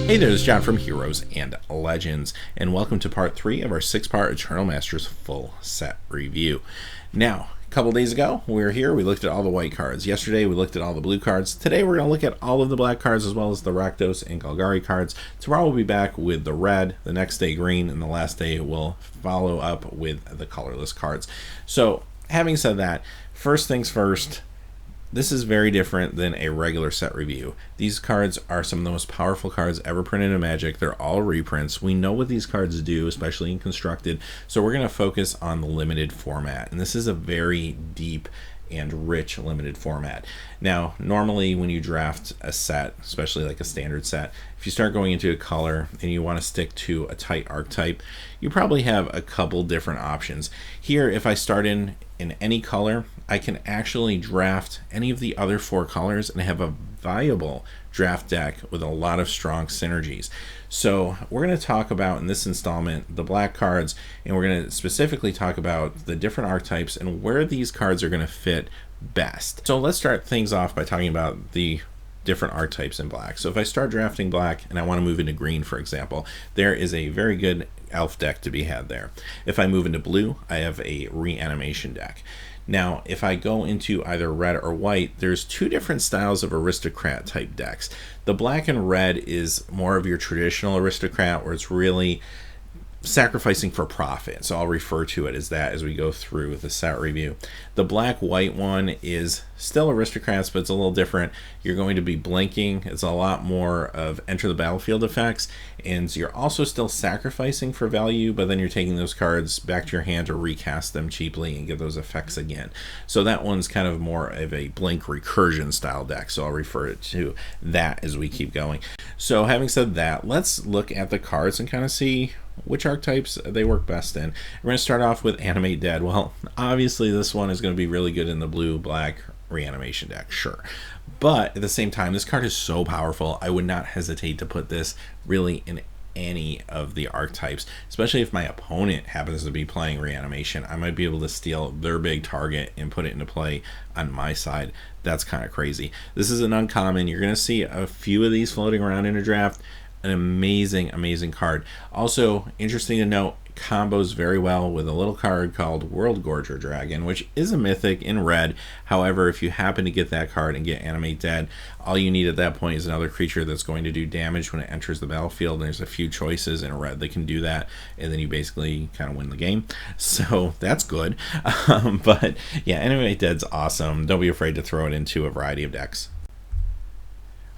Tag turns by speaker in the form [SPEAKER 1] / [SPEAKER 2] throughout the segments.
[SPEAKER 1] Hey there, this is John from Heroes and Legends, and welcome to part 3 of our 6-part Eternal Masters full set review. Now, a couple days ago, we were here, we looked at all the white cards. Yesterday, we looked at all the blue cards. Today, we're going to look at all of the black cards, as well as the Rakdos and Golgari cards. Tomorrow, we'll be back with the red, the next day green, and the last day we'll follow up with the colorless cards. So, having said that, first things first, this is very different than a regular set review. These cards are some of the most powerful cards ever printed in Magic. They're all reprints. We know what these cards do, especially in Constructed, so we're going to focus on the limited format. And this is a very deep and rich limited format. Now, normally when you draft a set, especially like a standard set, if you start going into a color and you want to stick to a tight archetype, you probably have a couple different options. Here, if I start in any color, I can actually draft any of the other 4 colors and have a viable draft deck with a lot of strong synergies. So we're going to talk about in this installment the black cards, and we're going to specifically talk about the different archetypes and where these cards are going to fit best. So let's start things off by talking about the different archetypes in black. So if I start drafting black and I want to move into green, for example, there is a very good elf deck to be had there. If I move into blue, I have a reanimation deck. Now, if I go into either red or white, there's 2 different styles of aristocrat type decks. The black and red is more of your traditional aristocrat, where it's really sacrificing for profit. So I'll refer to it as that as we go through the set review. The black-white one is still aristocrats, but it's a little different. You're going to be blinking. It's a lot more of enter the battlefield effects, and you're also still sacrificing for value, but then you're taking those cards back to your hand to recast them cheaply and get those effects again. So that one's kind of more of a blink recursion style deck, so I'll refer to that as we keep going. So having said that, let's look at the cards and kind of see which archetypes they work best in. We're going to start off with Animale Dead. Well, obviously this one is going to be really good in the blue-black reanimation deck, sure. But at the same time, this card is so powerful, I would not hesitate to put this really in any of the archetypes, especially if my opponent happens to be playing reanimation. I might be able to steal their big target and put it into play on my side. That's kind of crazy. This is an uncommon. You're going to see a few of these floating around in a draft. An amazing card. Also, interesting to note, combos very well with a little card called World Gorger Dragon, which is a mythic in red. However, if you happen to get that card and get Animale Dead, all you need at that point is another creature that's going to do damage when it enters the battlefield. And there's a few choices in red that can do that, and then you basically kind of win the game. So that's good. But yeah, Animale Dead's awesome. Don't be afraid to throw it into a variety of decks.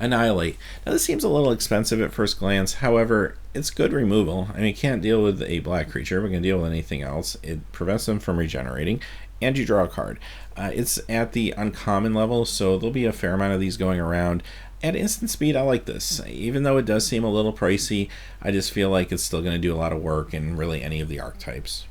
[SPEAKER 1] Annihilate. Now this seems a little expensive at first glance, however, it's good removal. I mean, you can't deal with a black creature, but can deal with anything else. It prevents them from regenerating, and you draw a card. It's at the uncommon level, so there'll be a fair amount of these going around. At instant speed, I like this. Even though it does seem a little pricey, I just feel like it's still going to do a lot of work in really any of the archetypes.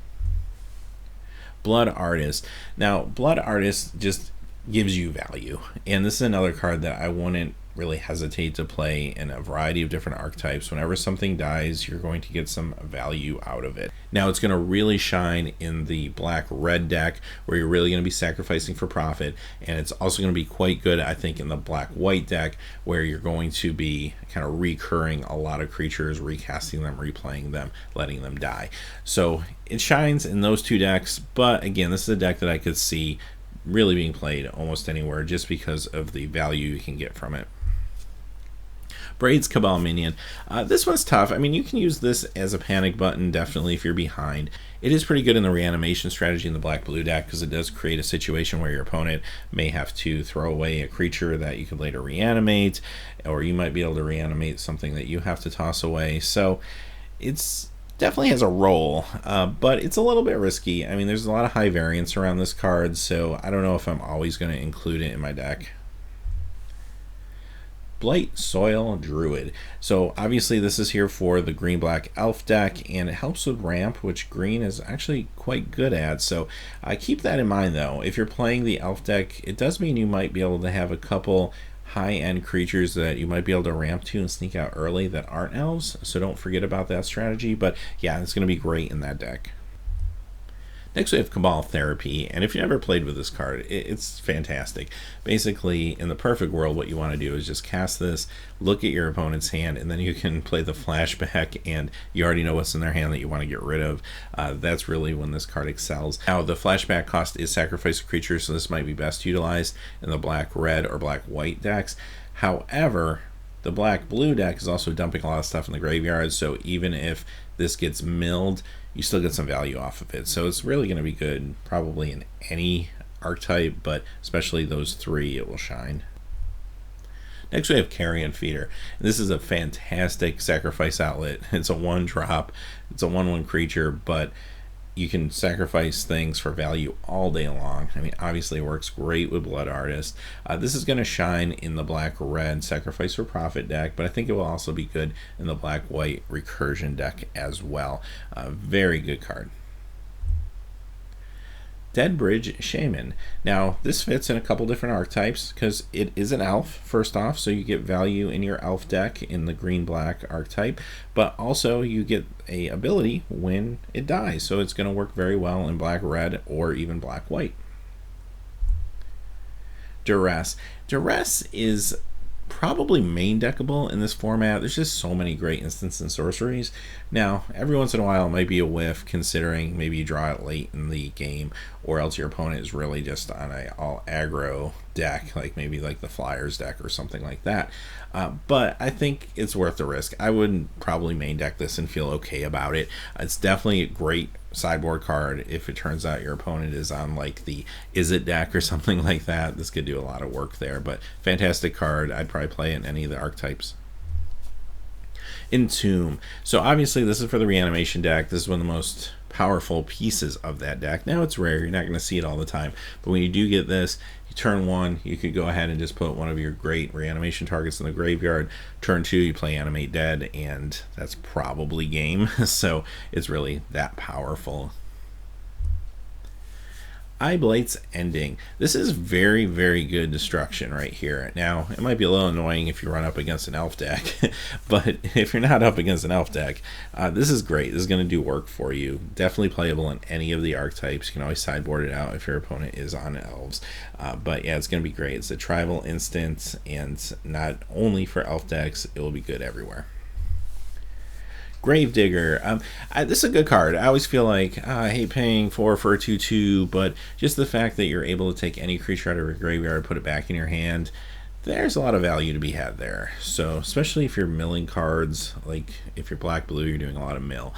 [SPEAKER 1] Blood Artist. Now, Blood Artist just gives you value, and this is another card that I wouldn't really hesitate to play in a variety of different archetypes. Whenever something dies, you're going to get some value out of it. Now, it's going to really shine in the black-red deck, where you're really going to be sacrificing for profit, and it's also going to be quite good, I think, in the black-white deck, where you're going to be kind of recurring a lot of creatures, recasting them, replaying them, letting them die. So it shines in those 2 decks, but again, this is a deck that I could see really being played almost anywhere just because of the value you can get from it. Braid's Cabal Minion. This one's tough. I mean, you can use this as a panic button, definitely, if you're behind. It is pretty good in the reanimation strategy in the black-blue deck, because it does create a situation where your opponent may have to throw away a creature that you could later reanimate, or you might be able to reanimate something that you have to toss away. So it's definitely has a role, but it's a little bit risky. I mean, there's a lot of high variance around this card, so I don't know if I'm always going to include it in my deck. Blight Soil Druid. So obviously this is here for the green-black elf deck, and it helps with ramp, which green is actually quite good at. So keep that in mind, though. If you're playing the elf deck, it does mean you might be able to have a couple high-end creatures that you might be able to ramp to and sneak out early that aren't elves, so don't forget about that strategy. But yeah, it's going to be great in that deck. Next we have Cabal Therapy, and if you never played with this card, it's fantastic. Basically, in the perfect world, what you want to do is just cast this, look at your opponent's hand, and then you can play the flashback, and you already know what's in their hand that you want to get rid of. That's really when this card excels. Now, the flashback cost is sacrifice a creature, so this might be best utilized in the black-red or black-white decks. However, the black-blue deck is also dumping a lot of stuff in the graveyard, so even if this gets milled, you still get some value off of it. So it's really going to be good probably in any archetype, but especially those three, it will shine. Next we have Carrion Feeder. This is a fantastic sacrifice outlet. It's a 1-drop, it's a 1/1 creature, but you can sacrifice things for value all day long. I mean, obviously it works great with Blood Artist. This is going to shine in the black-red Sacrifice for Profit deck, but I think it will also be good in the black-white Recursion deck as well. Very good card. Deathrite Shaman. Now, this fits in a couple different archetypes because it is an elf, first off, so you get value in your elf deck in the green-black archetype, but also you get a ability when it dies, so it's going to work very well in black-red or even black-white. Duress. Duress is probably main deckable in this format. There's just so many great instants and sorceries. Now, every once in a while it might be a whiff, considering maybe you draw it late in the game, or else your opponent is really just on a all aggro deck, like maybe like the Flyers deck or something like that. But I think it's worth the risk. I would probably main deck this and feel okay about it. It's definitely a great sideboard card if it turns out your opponent is on like the Is It deck or something like that. This could do a lot of work there, but fantastic card. I'd probably play it in any of the archetypes. Entomb. So obviously this is for the reanimation deck. This is one of the most powerful pieces of that deck. Now it's rare, you're not going to see it all the time, but when you do get this, you turn 1, you could go ahead and just put one of your great reanimation targets in the graveyard. Turn 2, you play Animale Dead, and that's probably game. So it's really that powerful. Eyeblight's Ending. This is very, very good destruction right here. Now, it might be a little annoying if you run up against an elf deck, but if you're not up against an elf deck, this is great. This is going to do work for you. Definitely playable in any of the archetypes. You can always sideboard it out if your opponent is on elves. But yeah, it's going to be great. It's a tribal instant, and not only for elf decks, it will be good everywhere. Gravedigger. This is a good card. I always feel like I hate paying 4 for a 2/2, but just the fact that you're able to take any creature out of your graveyard, put it back in your hand, there's a lot of value to be had there. So especially if you're milling cards, like if you're black-blue, you're doing a lot of mill.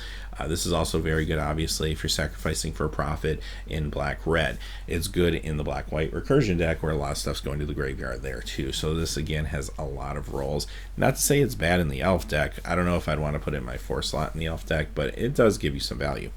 [SPEAKER 1] This is also very good, obviously, if you're sacrificing for a profit in black-red. It's good in the black-white Recursion deck, where a lot of stuff's going to the graveyard there, too. So this, again, has a lot of roles. Not to say it's bad in the elf deck. I don't know if I'd want to put it in my 4 slot in the elf deck, but it does give you some value.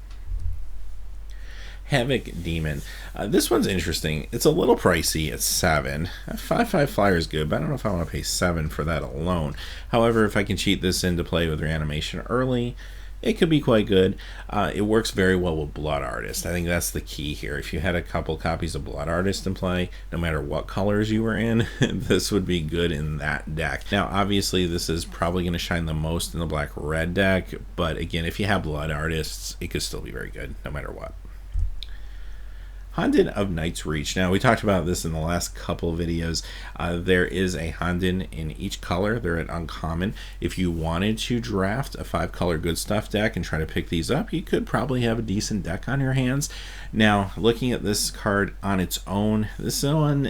[SPEAKER 1] Havoc Demon. This one's interesting. It's a little pricey at 7. 5/5 flyer is good, but I don't know if I want to pay 7 for that alone. However, if I can cheat this into play with reanimation early, it could be quite good. It works very well with Blood Artist. I think that's the key here. If you had a couple copies of Blood Artist in play, no matter what colors you were in, this would be good in that deck. Now, obviously, this is probably going to shine the most in the black-red deck, but again, if you have Blood Artists, it could still be very good, no matter what. Honden of Night's Reach. Now, we talked about this in the last couple of videos. There is a Honden in each color. They're at uncommon. If you wanted to draft a 5-color good stuff deck and try to pick these up, you could probably have a decent deck on your hands. Now, looking at this card on its own, this one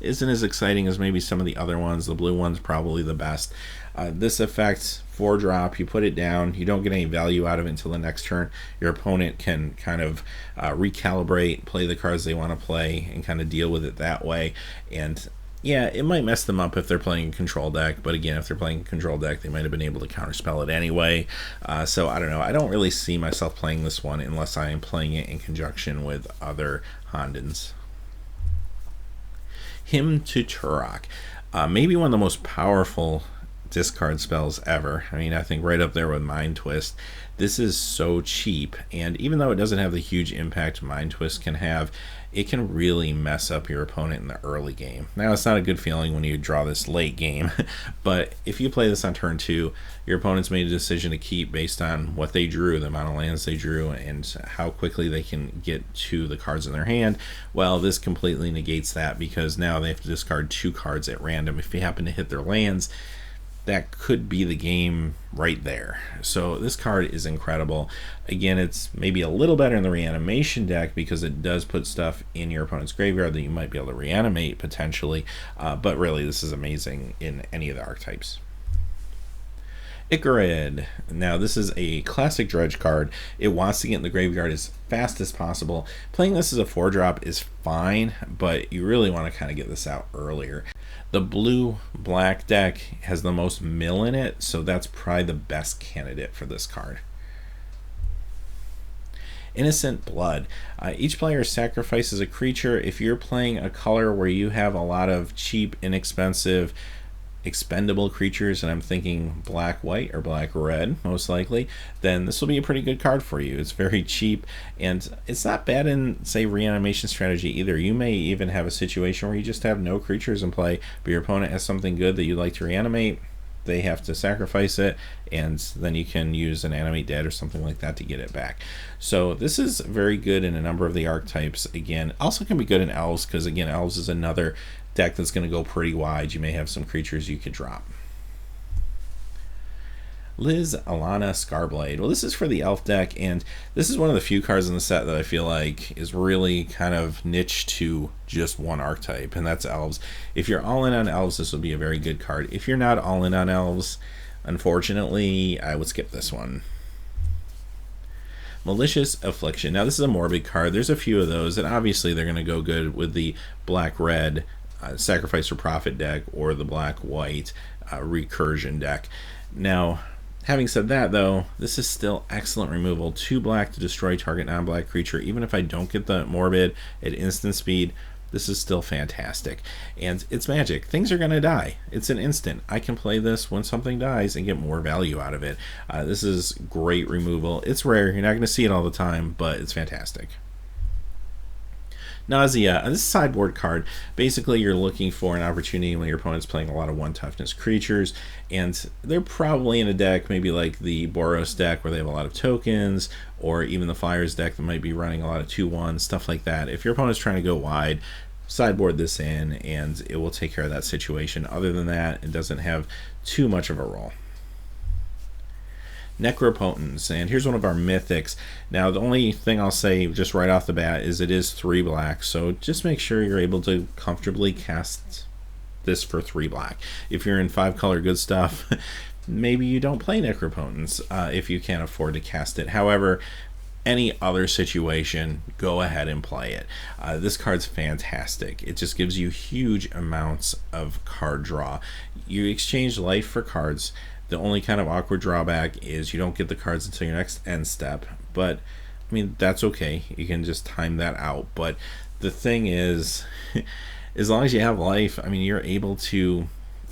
[SPEAKER 1] isn't as exciting as maybe some of the other ones. The blue one's probably the best. This effect, 4-drop, you put it down, you don't get any value out of it until the next turn. Your opponent can kind of recalibrate, play the cards they want to play, and kind of deal with it that way. And yeah, it might mess them up if they're playing a control deck, but again, if they're playing a control deck, they might have been able to counterspell it anyway. So I don't know. I don't really see myself playing this one unless I am playing it in conjunction with other Hondens. Hymn to Turok. Maybe one of the most powerful discard spells ever. I mean, I think right up there with Mind Twist. This is so cheap, and even though it doesn't have the huge impact Mind Twist can have, it can really mess up your opponent in the early game. Now, it's not a good feeling when you draw this late game, but if you play this on turn 2, your opponent's made a decision to keep based on what they drew, the amount of lands they drew, and how quickly they can get to the cards in their hand. Well, this completely negates that, because now they have to discard 2 cards at random. If you happen to hit their lands, that could be the game right there. So this card is incredible. Again, it's maybe a little better in the reanimation deck because it does put stuff in your opponent's graveyard that you might be able to reanimate potentially, but really this is amazing in any of the archetypes. Icarid. Now, this is a classic dredge card. It wants to get in the graveyard as fast as possible. Playing this as a 4-drop is fine, but you really want to kind of get this out earlier. The blue-black deck has the most mill in it, so that's probably the best candidate for this card. Innocent Blood. Each player sacrifices a creature. If you're playing a color where you have a lot of cheap, inexpensive, expendable creatures, and I'm thinking black-white or black-red most likely, then this will be a pretty good card for you. It's very cheap, and it's not bad in, say, reanimation strategy either. You may even have a situation where you just have no creatures in play, but your opponent has something good that you'd like to reanimate. They have to sacrifice it, and then you can use an Animate Dead or something like that to get it back. So this is very good in a number of the archetypes. Again, also can be good in Elves, because again, Elves is another deck that's going to go pretty wide. You may have some creatures you could drop. Liz Alana Scarblade. Well, this is for the Elf deck, and this is one of the few cards in the set that I feel like is really kind of niche to just one archetype, and that's Elves. If you're all in on Elves, this will be a very good card. If you're not all in on Elves, unfortunately, I would skip this one. Malicious Affliction. Now, this is a morbid card. There's a few of those, and obviously they're going to go good with the black-red Sacrifice for Profit deck or the black-white Recursion deck. Now, having said that, though, this is still excellent removal. 2 black to destroy target non-black creature. Even if I don't get the morbid at instant speed, this is still fantastic. And it's magic. Things are going to die. It's an instant. I can play this when something dies and get more value out of it. This is great removal. It's rare. You're not going to see it all the time, but it's fantastic. Nausea. This is a sideboard card. Basically, you're looking for an opportunity when your opponent's playing a lot of 1-toughness creatures, and they're probably in a deck maybe like the Boros deck where they have a lot of tokens, or even the Flyers deck that might be running a lot of 2-1, stuff like that. If your opponent's trying to go wide, sideboard this in, and it will take care of that situation. Other than that, it doesn't have too much of a role. Necropotence, and here's one of our mythics. Now, the only thing I'll say just right off the bat is it is 3 black, so just make sure you're able to comfortably cast this for 3 black. If you're in 5-color good stuff, maybe you don't play Necropotence if you can't afford to cast it. However, any other situation, go ahead and play it. This card's fantastic. It just gives you huge amounts of card draw. You exchange life for cards. The only kind of awkward drawback is you don't get the cards until your next end step, but I mean, that's okay. You can just time that out. But the thing is, as long as you have life, I mean, you're able to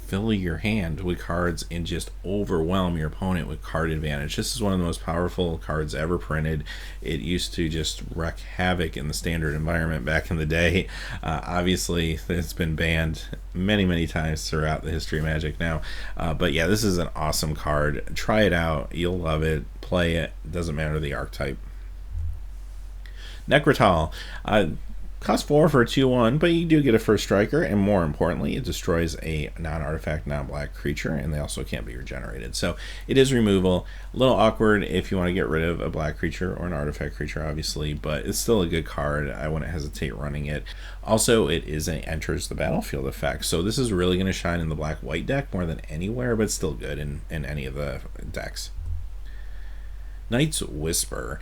[SPEAKER 1] fill your hand with cards and just overwhelm your opponent with card advantage. This is one of the most powerful cards ever printed. It used to just wreak havoc in the standard environment back in the day. Obviously, it's been banned many times throughout the history of Magic now. But yeah, this is an awesome card. Try it out. You'll love it. Play it. Doesn't matter the archetype. Necrotal. Cost 4 for a 2/1, but you do get a first striker, and more importantly, it destroys a non-artifact, non-black creature, and they also can't be regenerated. So it is removal. A little awkward if you want to get rid of a black creature or an artifact creature, obviously, but it's still a good card. I wouldn't hesitate running it. Also, it is an enters the battlefield effect, so this is really going to shine in the black-white deck more than anywhere, but still good in any of the decks. Night's Whisper.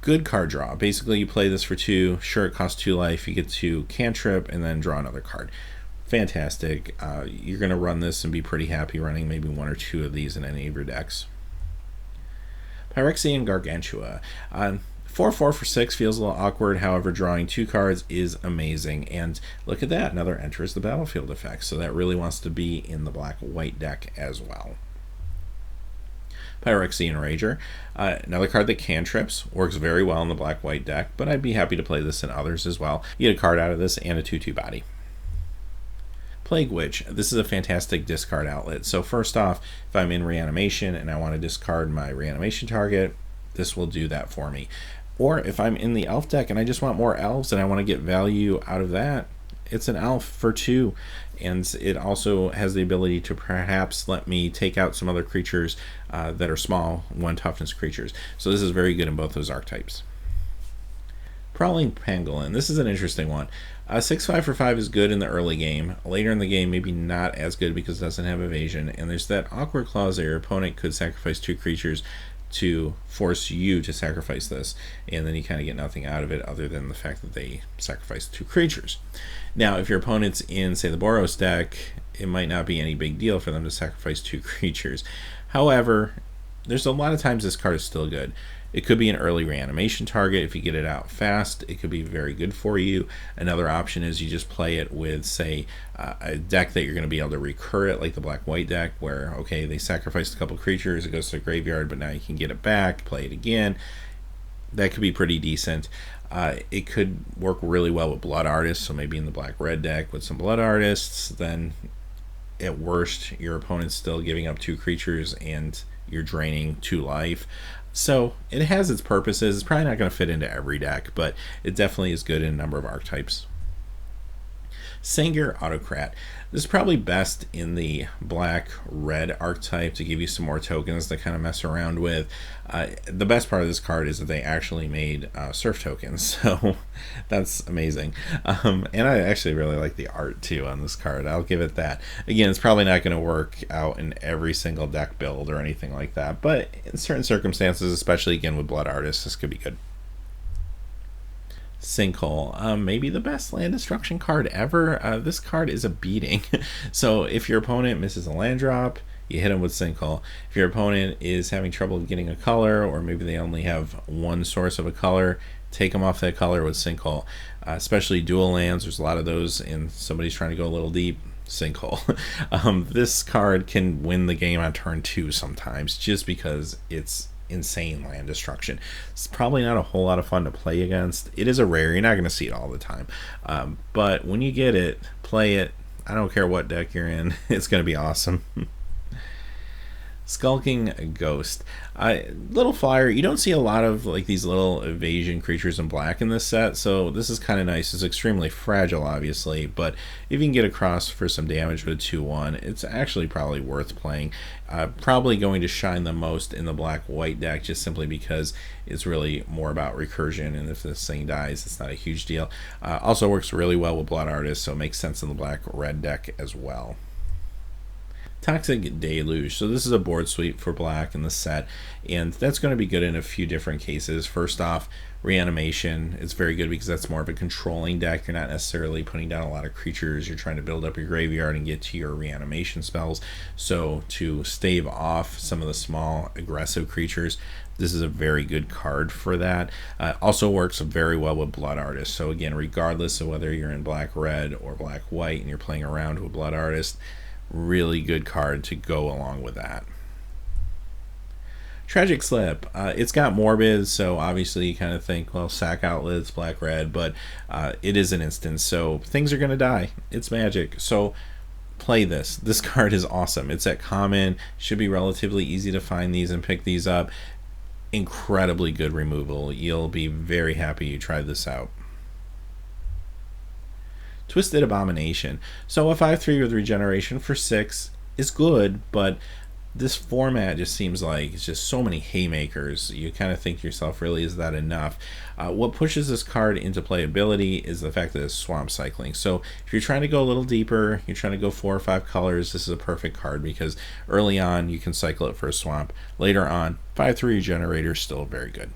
[SPEAKER 1] Good card draw. Basically, you play this for 2. Sure, it costs 2 life. You get to cantrip and then draw another card. Fantastic. You're going to run this and be pretty happy running maybe 1 or 2 of these in any of your decks. Phyrexian Gargantua. 4/4 for 6 feels a little awkward. However, drawing 2 cards is amazing. And look at that. Another enters the battlefield effect. So that really wants to be in the black-white deck as well. Phyrexian Rager, another card that cantrips, works very well in the black-white deck, but I'd be happy to play this in others as well. You get a card out of this and a 2/2 body. Plague Witch, this is a fantastic discard outlet. So first off, if I'm in Reanimation and I want to discard my Reanimation target, this will do that for me. Or if I'm in the elf deck and I just want more elves and I want to get value out of that, it's an elf for 2, and it also has the ability to perhaps let me take out some other creatures that are small 1 toughness creatures. So this is very good in both those archetypes. Prowling Pangolin, this is an interesting one. 6/5 for 5 is good in the early game. Later in the game, maybe not as good because it doesn't have evasion, and there's that awkward clause that your opponent could sacrifice 2 creatures to force you to sacrifice this, and then you kind of get nothing out of it other than the fact that they sacrificed 2 creatures. Now, if your opponent's in, say, the Boros deck, it might not be any big deal for them to sacrifice 2 creatures. However, there's a lot of times this card is still good. It could be an early reanimation target. If you get it out fast, it could be very good for you. Another option is you just play it with, say, a deck that you're going to be able to recur it, like the black-white deck, where, okay, they sacrificed a couple creatures, it goes to the graveyard, but now you can get it back, play it again. That could be pretty decent. It could work really well with Blood Artists, so maybe in the black-red deck with some Blood Artists, then at worst, your opponent's still giving up 2 creatures and you're draining 2 life. So it has its purposes. It's probably not going to fit into every deck, but it definitely is good in a number of archetypes. Sengir Autocrat. This is probably best in the black-red archetype to give you some more tokens to kind of mess around with. The best part of this card is that they actually made surf tokens, so that's amazing. And I actually really like the art too on this card. I'll give it that. Again, it's probably not going to work out in every single deck build or anything like that, but in certain circumstances, especially again with Blood Artists, this could be good. Sinkhole, maybe the best land destruction card ever. This card is a beating. So if your opponent misses a land drop, you hit them with Sinkhole. If your opponent is having trouble getting a color, or maybe they only have one source of a color, take them off that color with Sinkhole. Especially dual lands, there's a lot of those, and somebody's trying to go a little deep. Sinkhole. This card can win the game on turn 2 sometimes, just because it's insane land destruction. It's probably not a whole lot of fun to play against. It is a rare. You're not going to see it all the time. But when you get it, play it. I don't care what deck you're in. It's going to be awesome. Skulking Ghost. Little flyer. You don't see a lot of like these little evasion creatures in black in this set, so this is kind of nice. It's extremely fragile, obviously, but if you can get across for some damage with a 2/1, it's actually probably worth playing. Probably going to shine the most in the black-white deck, just simply because it's really more about recursion, and if this thing dies, it's not a huge deal. Also works really well with Blood Artists, so it makes sense in the black-red deck as well. Toxic Deluge. So this is a board sweep for black in the set, and that's going to be good in a few different cases. First off, Reanimation. It's very good because that's more of a controlling deck. You're not necessarily putting down a lot of creatures. You're trying to build up your graveyard and get to your reanimation spells. So to stave off some of the small aggressive creatures, this is a very good card for that. Also works very well with Blood Artist. So again, regardless of whether you're in black-red or black-white and you're playing around with Blood Artist, really good card to go along with that. Tragic Slip. It's got Morbid, so obviously you kind of think, well, sack outlets, black-red, but it is an instance, so things are going to die. It's Magic, so play this. This card is awesome. It's at common. Should be relatively easy to find these and pick these up. Incredibly good removal. You'll be very happy you tried this out. Twisted Abomination. So a 5/3 with regeneration for 6 is good, but this format just seems like it's just so many haymakers. You kind of think to yourself, really, is that enough? What pushes this card into playability is the fact that it's swamp cycling. So if you're trying to go a little deeper, you're trying to go 4 or 5 colors, this is a perfect card because early on you can cycle it for a swamp. Later on, 5/3 regenerator is still very good.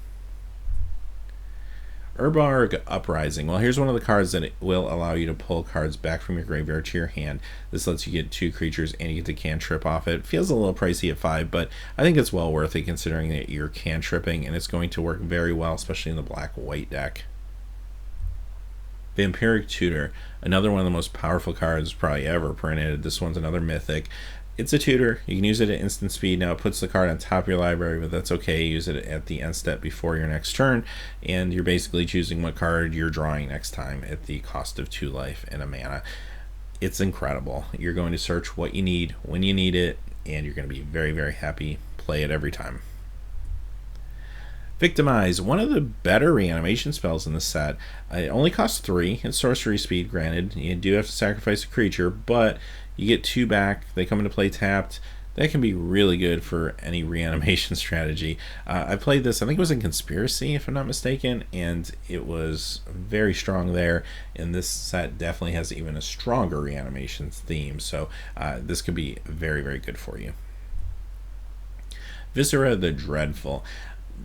[SPEAKER 1] Urborg Uprising. Well, here's one of the cards that will allow you to pull cards back from your graveyard to your hand. This lets you get 2 creatures and you get to cantrip off it. Feels a little pricey at 5, but I think it's well worth it considering that you're cantripping, and it's going to work very well, especially in the black-white deck. Vampiric Tutor, another one of the most powerful cards probably ever printed. This one's another mythic. It's a tutor. You can use it at instant speed. Now it puts the card on top of your library, but that's okay. Use it at the end step before your next turn, and you're basically choosing what card you're drawing next time at the cost of 2 life and a mana. It's incredible. You're going to search what you need when you need it, and you're going to be very, very happy. Play it every time. Victimize, one of the better reanimation spells in the set. It only costs 3. It's sorcery speed, granted. You do have to sacrifice a creature, but you get 2 back. They come into play tapped. That can be really good for any reanimation strategy. I played this, I think it was in Conspiracy, if I'm not mistaken, and it was very strong there. And this set definitely has even a stronger reanimation theme, so this could be very, very good for you. Viscera the Dreadful.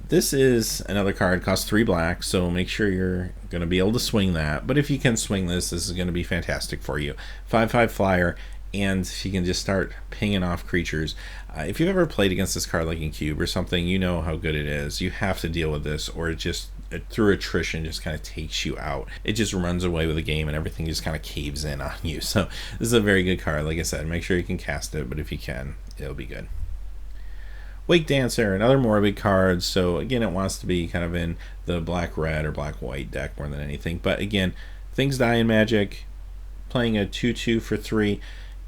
[SPEAKER 1] This is another card, costs 3 black, so make sure you're going to be able to swing that. But if you can swing this, this is going to be fantastic for you. 5/5 flyer, and you can just start pinging off creatures. If you've ever played against this card like in Cube or something, you know how good it is. You have to deal with this, or it just, through attrition, just kind of takes you out. It just runs away with the game, and everything just kind of caves in on you. So this is a very good card. Like I said, make sure you can cast it, but if you can, it'll be good. Wake Dancer, another morbid card, so again it wants to be kind of in the black-red or black-white deck more than anything, but again, things die in Magic. Playing a 2/2 for 3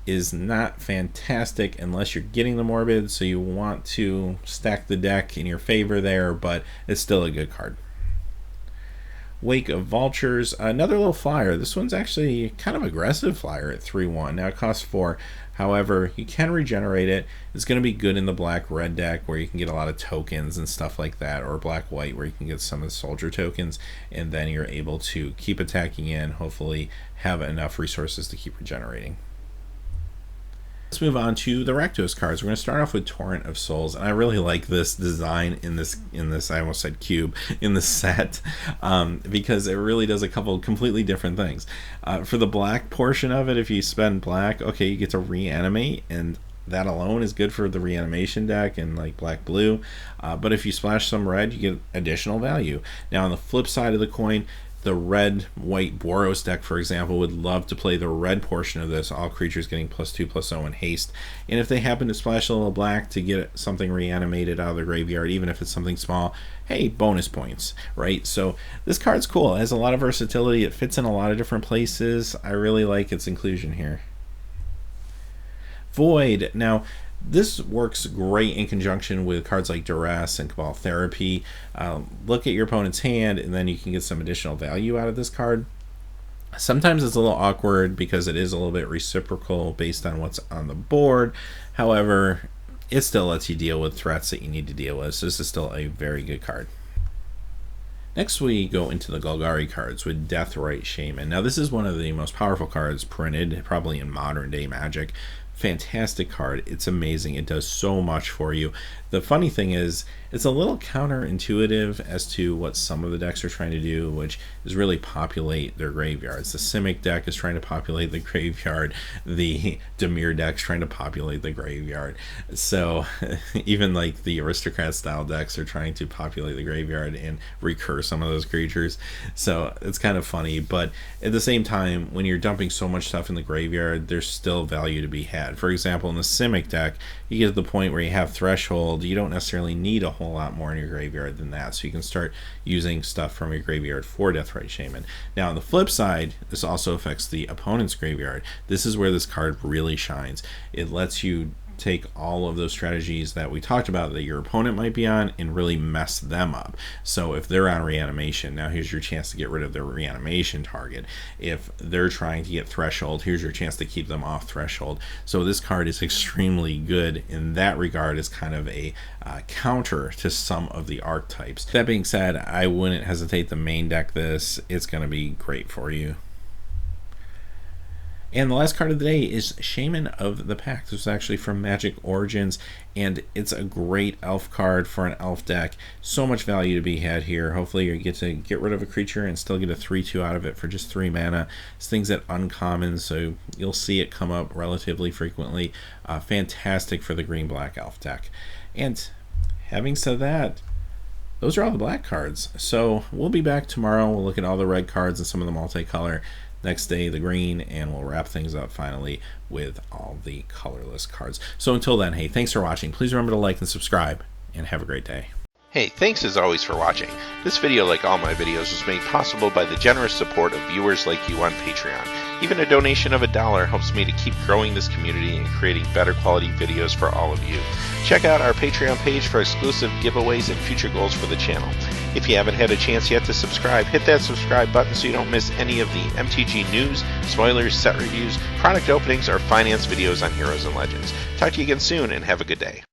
[SPEAKER 1] is not fantastic unless you're getting the morbid, so you want to stack the deck in your favor there, but it's still a good card. Wake of Vultures, another little flyer. This one's actually kind of aggressive flyer at 3/1. Now it costs 4. However, you can regenerate it. It's going to be good in the black-red deck where you can get a lot of tokens and stuff like that, or black-white where you can get some of the soldier tokens, and then you're able to keep attacking in, hopefully have enough resources to keep regenerating. Let's move on to the Rakdos cards. We're going to start off with Torrent of Souls, and I really like this design in this I almost said cube, in the set, because it really does a couple completely different things. For the black portion of it, if you spend black, okay, you get to reanimate, and that alone is good for the reanimation deck and like black-blue, but if you splash some red, you get additional value. Now on the flip side of the coin, the red-white Boros deck, for example, would love to play the red portion of this, all creatures getting +2/+0 in haste. And if they happen to splash a little black to get something reanimated out of the graveyard, even if it's something small, hey, bonus points, right? So this card's cool. It has a lot of versatility. It fits in a lot of different places. I really like its inclusion here. Void. Now, this works great in conjunction with cards like Duress and Cabal Therapy. Look at your opponent's hand, and then you can get some additional value out of this card. Sometimes it's a little awkward because it is a little bit reciprocal based on what's on the board. However, it still lets you deal with threats that you need to deal with, so this is still a very good card. Next we go into the Golgari cards with Deathrite Shaman. Now this is one of the most powerful cards printed, probably in modern day Magic. Fantastic card. It's amazing. It does so much for you. The funny thing is, it's a little counterintuitive as to what some of the decks are trying to do, which is really populate their graveyards. The Simic deck is trying to populate the graveyard. The Dimir deck's trying to populate the graveyard. So even like the Aristocrat style decks are trying to populate the graveyard and recur some of those creatures. So it's kind of funny, but at the same time, when you're dumping so much stuff in the graveyard, there's still value to be had. For example, in the Simic deck, you get to the point where you have Threshold. You don't necessarily need a whole lot more in your graveyard than that, so you can start using stuff from your graveyard for Deathrite Shaman. Now on the flip side, this also affects the opponent's graveyard. This is where this card really shines. It lets you take all of those strategies that we talked about that your opponent might be on and really mess them up. So if they're on reanimation, now here's your chance to get rid of their reanimation target. If they're trying to get Threshold, here's your chance to keep them off Threshold. So this card is extremely good in that regard as kind of a counter to some of the archetypes. That being said, I wouldn't hesitate to main deck this. It's going to be great for you. And the last card of the day is Shaman of the Pact. This is actually from Magic Origins, and it's a great elf card for an elf deck. So much value to be had here. Hopefully you get to get rid of a creature and still get a 3/2 out of it for just 3 mana. This thing's at uncommon, so you'll see it come up relatively frequently. Fantastic for the green-black elf deck. And having said that, those are all the black cards. So we'll be back tomorrow. We'll look at all the red cards and some of the multicolor. Next day, the green, and we'll wrap things up finally with all the colorless cards. So until then, hey, thanks for watching. Please remember to like and subscribe, and have a great day.
[SPEAKER 2] Hey, thanks as always for watching. This video, like all my videos, was made possible by the generous support of viewers like you on Patreon. Even a donation of $1 helps me to keep growing this community and creating better quality videos for all of you. Check out our Patreon page for exclusive giveaways and future goals for the channel. If you haven't had a chance yet to subscribe, hit that subscribe button so you don't miss any of the MTG news, spoilers, set reviews, product openings, or finance videos on Heroes and Legends. Talk to you again soon, and have a good day.